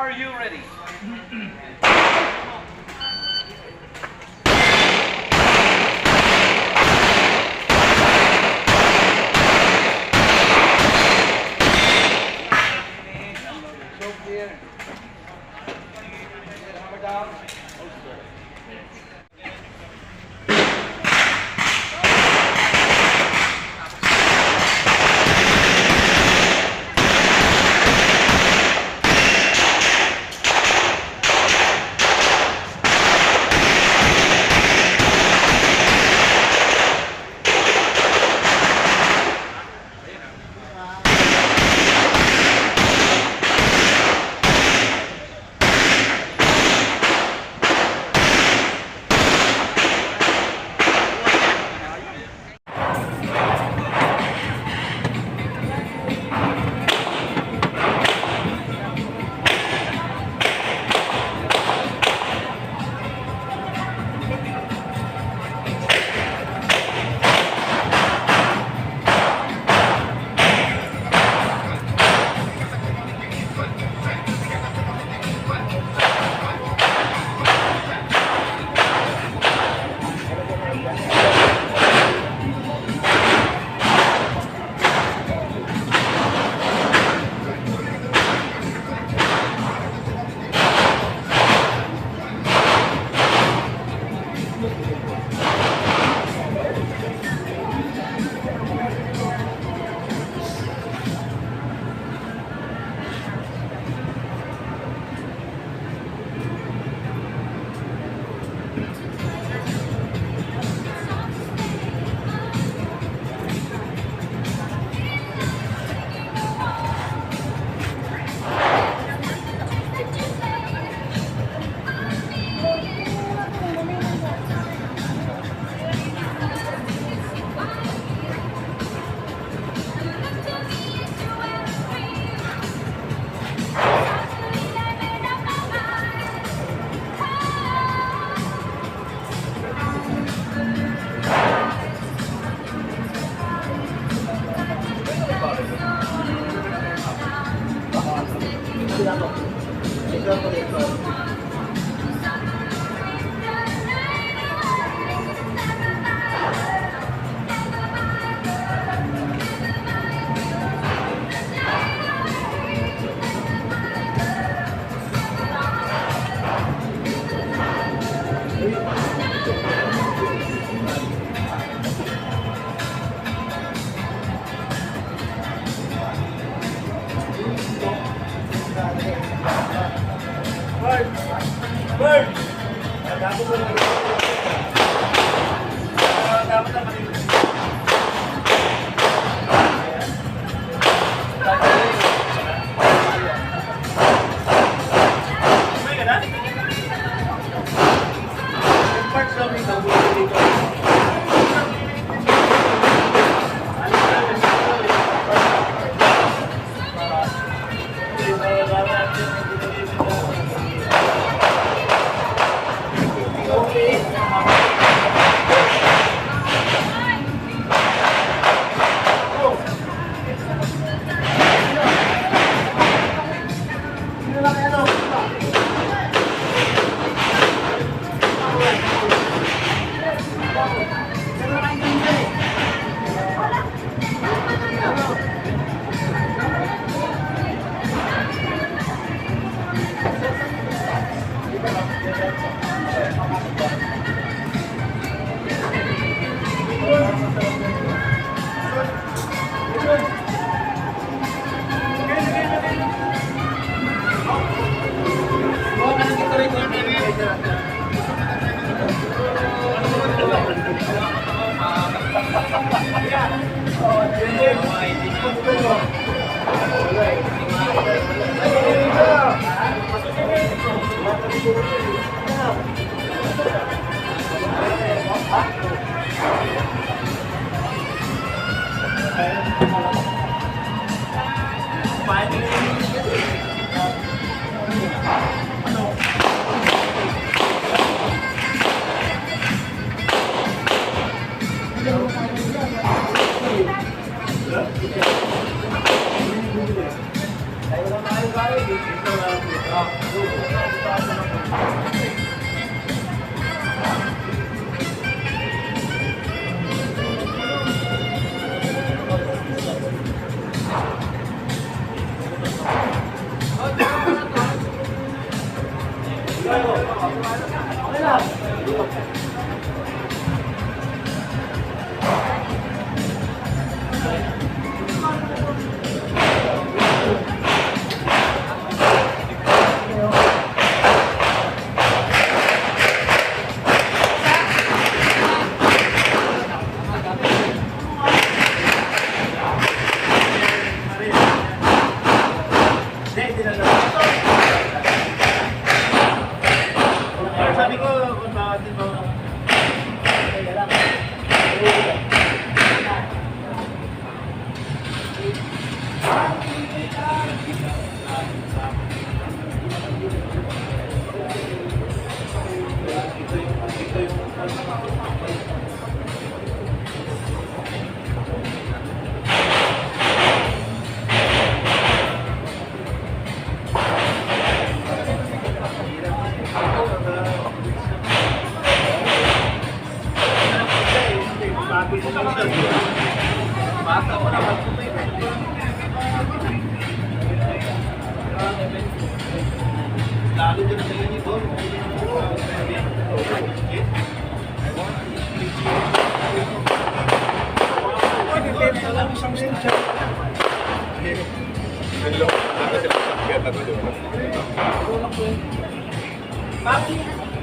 Are you ready?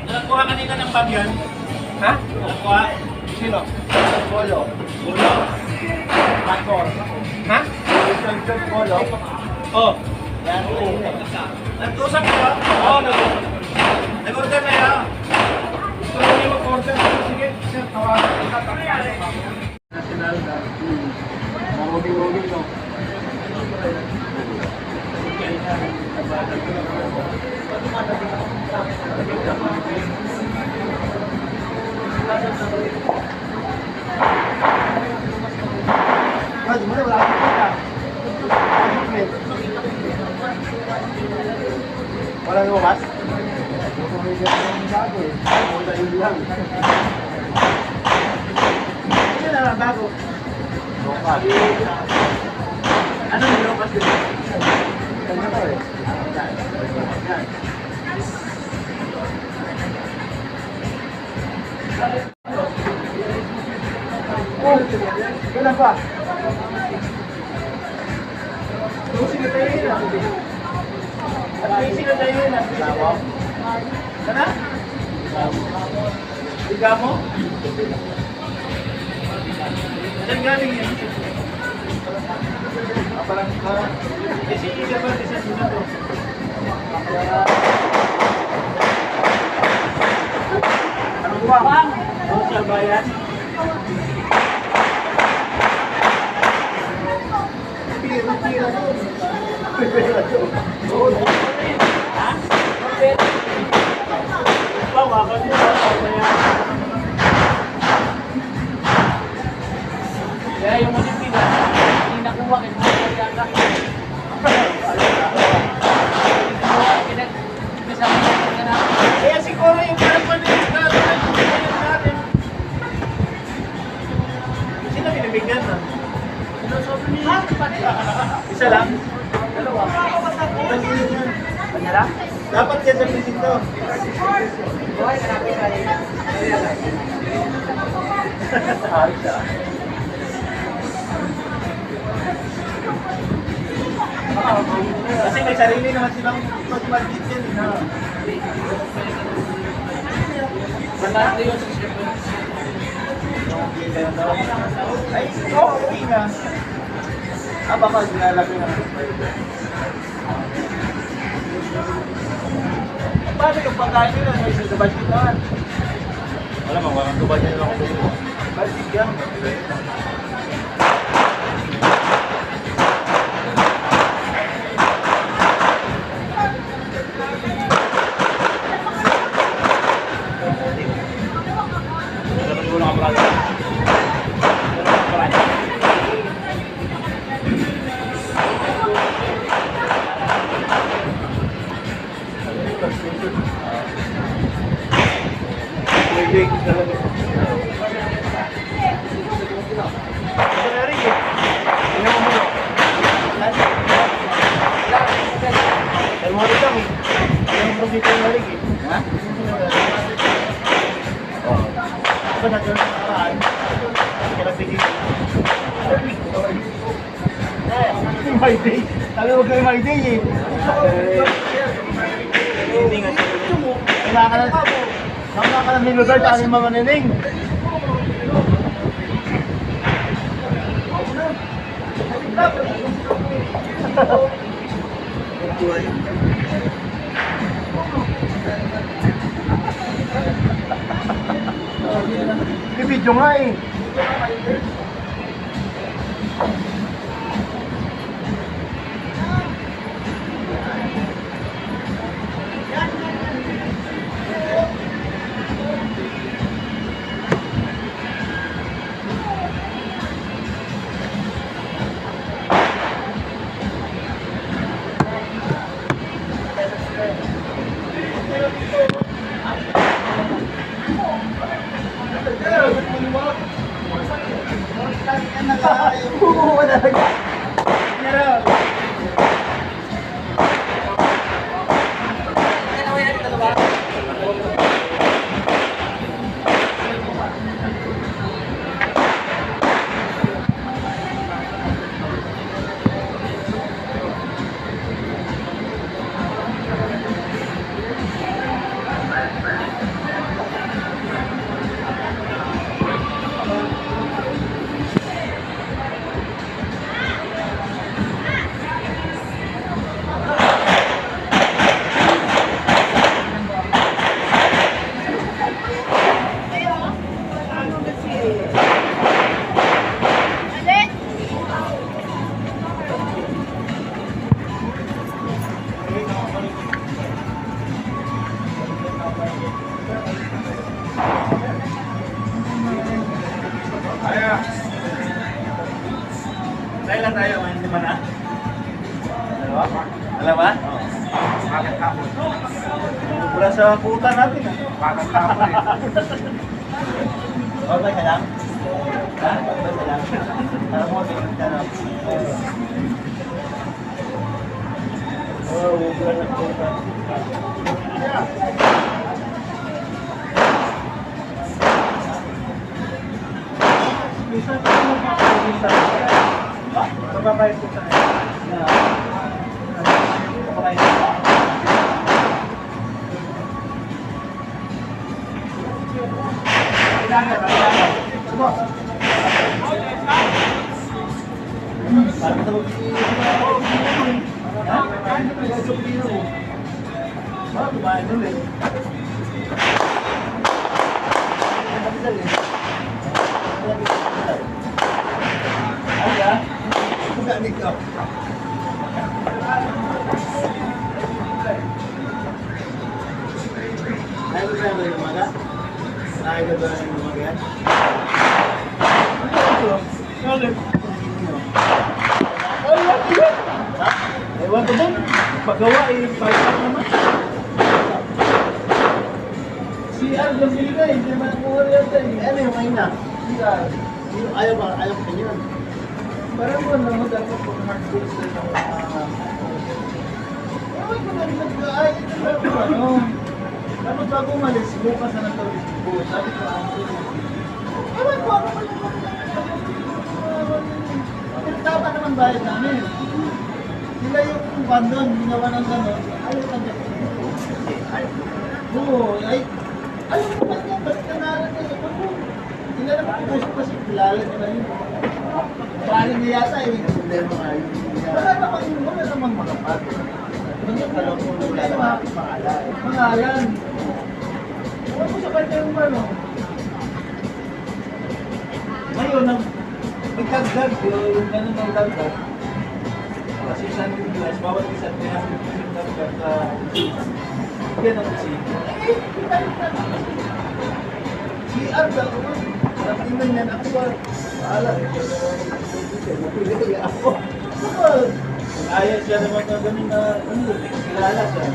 Nakakuha kanina ng bag yan? Ha? Nakakuha? Sino? BOLO. BOLO? Pastor. Ha? BOLO? Oh. Nag-usap ka ba? Oo, nag-usap. Nag-order na yan? Gusto mo niyo mag-order? Sige, sir, tawagan. National na. Maruging-ruging, no? Wala lumabas? Bago eh. Wala yung lang. Ano na lang bago? Lokas. Ano yung lokas yun? Ano to eh? Oh, wala pa. Tusin na tayo yun. At tusin na tayo yun. Sana? Higa mo? Saan galing yan? Parang kasi isa pa isa sila to. Anong buwan? Social bayan? Tira-tira to. Ha? Bawa ka din sa kaya yung Marikina, hindi nakuha kasi mga kaya siguro yung panapalit natin. Sino binibigyan na? Isa lang? Dalawa? Kanya lang? Dapat yan sa presinto. Haris siya. Kasi may sarili naman silang mag-market yan. Mataas na yun sa Siyempre. Ay, okay na. Baka ginalaki na. Paano yung pagkain nila? May budget naman. Wala mang warang budget nila ako dito. Budget yan. big talaga. Ito na rin eh. Tingnan mo muna. Ay mo rin kami. Yung profito na rin eh. Ha? Oo. Ito na doon sa karaan. Kaya bigay. My day. Sabi mo kayo my day eh. Hindi nga. Kailangan ka na may lugar sa aking mga nining. Ibidyo nga eh. Kailan tayo? Hindi ba na? Dalawa? Dalawa? Oo. Bakit hapon? Wala sa puta natin ah. Bakit hapon eh? Okay ka lang? Ha? Okay ka lang? Alam mo, tingin ka lang. Oo, wala na puta. Isa ka mo pa Papapayag ko sa akin. Papapayag ko. Kailangan. Subo. Parang ito. Ha? Ito pino mo. Bakit kumain ulit? Ay, ha? Gamit ko. Ayaw ko na yung umaga? Ayaw ko na yung umaga yan? Ano ito? Ano? Ha? Ewan ko doon. Pagawa eh. Pagawa naman. Si Al, gambili ka eh. Hindi naman ang kuha rin ito eh. Ano yung mahina? Ayaw ko yun. Parang mo naman dapat kung hard goods na ito. Ewan ko na rin nag-aay. Ano? Dapat bago umalis, bukas na ito. Sabi ko, ewan ko ako pala. Pinagtapa naman bayad namin. Sila yung bandon, ginawa ng gano'n. Ayaw ka dyan. Oo, ayaw ko ba niya? Balik na nalang kayo. Sila naman kasi kilala nila yun. Paano niya yata eh. Wala namang makapat. Wala namang pangalan. Ewan ko sa kanya yung ano. Ngayon, nagtagdag yung ganun ng tagdag. Kasi isang glass, bawat isang tinagdag na yan ang kasi. Si Arda, tingnan niyan ako ba? Paala. Napili ako. Ayos siya naman na ganun na kilala siya.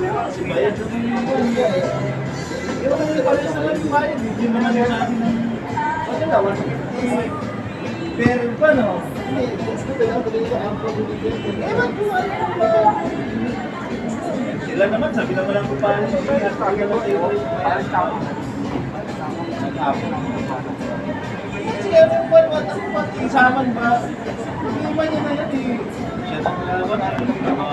Kasi bayad naman yung buwan niya eh. Yung mga pares na lang yung bayad, hindi naman yung sa akin ng... Kasi na, 150 pero pa, no? Hindi, gusto ko lang, tuloy ko ang probability. Eh, ba't kung ano ba? Sila naman, sabi naman ang kupahan. Kasi ano ba, pati isaman ba? Hindi ba niya na yan eh? Siya nang laban at mga...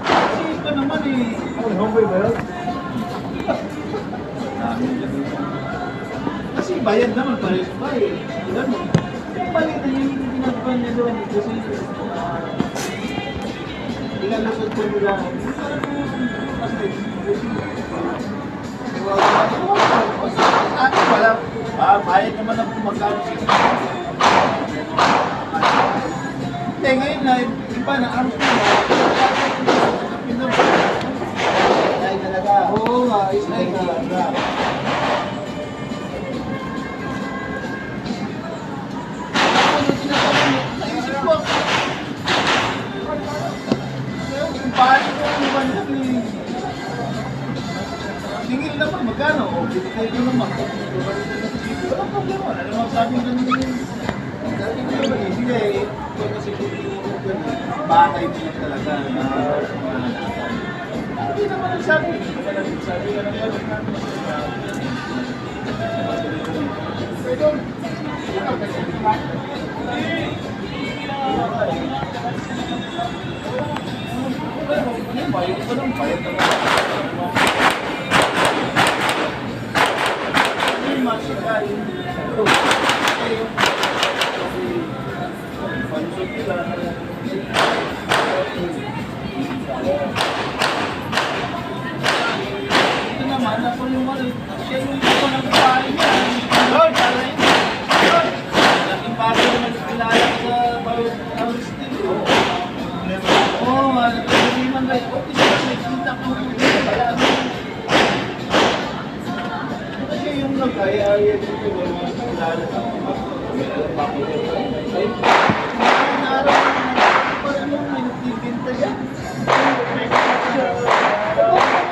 Kasi ito naman eh. Ang homeboy ba yun? Kasi bayad naman pares ba eh. Ganun. Yung mali na yung ginagawa niya doon kasi ilalusot ko nila. Kasi sa akin wala. Bayad naman ang magkano. Hindi, ngayon na iba na arms ko na. Ay talaga. Oo nga, isay talaga. Naisip ko. Kung paano ko ang iban yan eh. Tingin naman magkano? O, bibigay ko naman. Walang problema. Wala naman sabi ng dati ko naman eh. Sige eh. Kung kasi bakay mo na talaga na hindi naman nagsabi. Sabi ka na yan. Pero, bayad ko lang, bayad naman. Hindi masikal. Pansot nila. Ito naman, ako yung mali. Siya yung ito ng kapahin niya. Lord, sana yun. Lord, natin bago naman kilala sa bawat steel. Oo, hindi man guys. Okay, siya kita ko. Kasi yung nag-ay-ay dito, mga kilala sa araw parang yung minutibinta siya.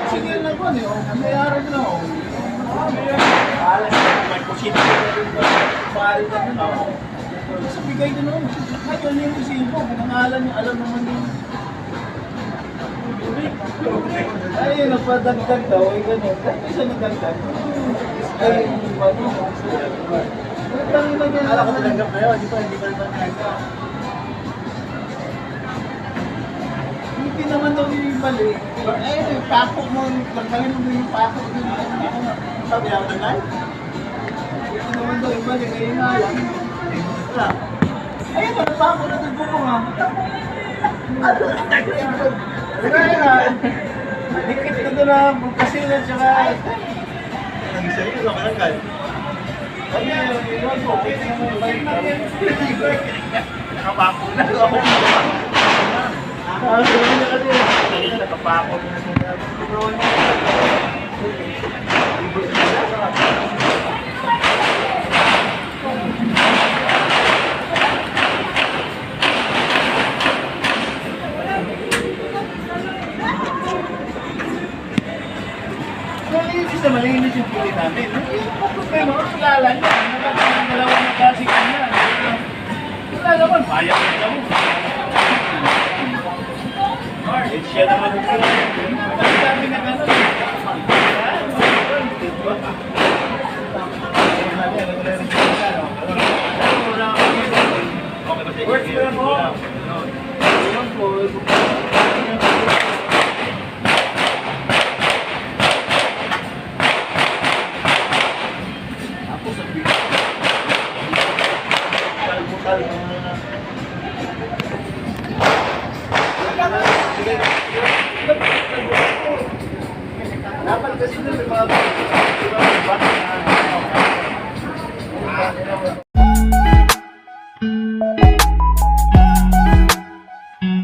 Sige na ko niyo, may araw na ako. May kusina pare na ako. Sa bigay din ako. Ngayon yung resibo, pinangalan niyo, alam naman yung ay, nagpadagdag daw, ay gano'n. Kaya siya nagdagdag. Ay, ano? Alam ko tanggap na yun, hindi pa naman nagdagdag. Hindi naman daw yung mali. Eh, yung pako mo, tanggalin mo yung pako. Sabi ako na lang. Hindi naman daw yung mali, ngayon nga lang. Ayun, ang pako na nagbo ko nga. Kaya nga, dikit na doon na kasi na tsaka... Nag-isa'yo, wala ka lang kayo. Ay, yun po, pwede naman yung balik namin. Nakapako na ako. Sabi niya kasi, nakapako na siya. Malinis yung pili namin. Yung problema, kilala niya. Nakakalawa ng klase ka niya. Wala naman, bayang na siya mo. Siya naman yung pili. Ang dami na gano'n. Works na po. Ayan po. Dapat kasi na may mga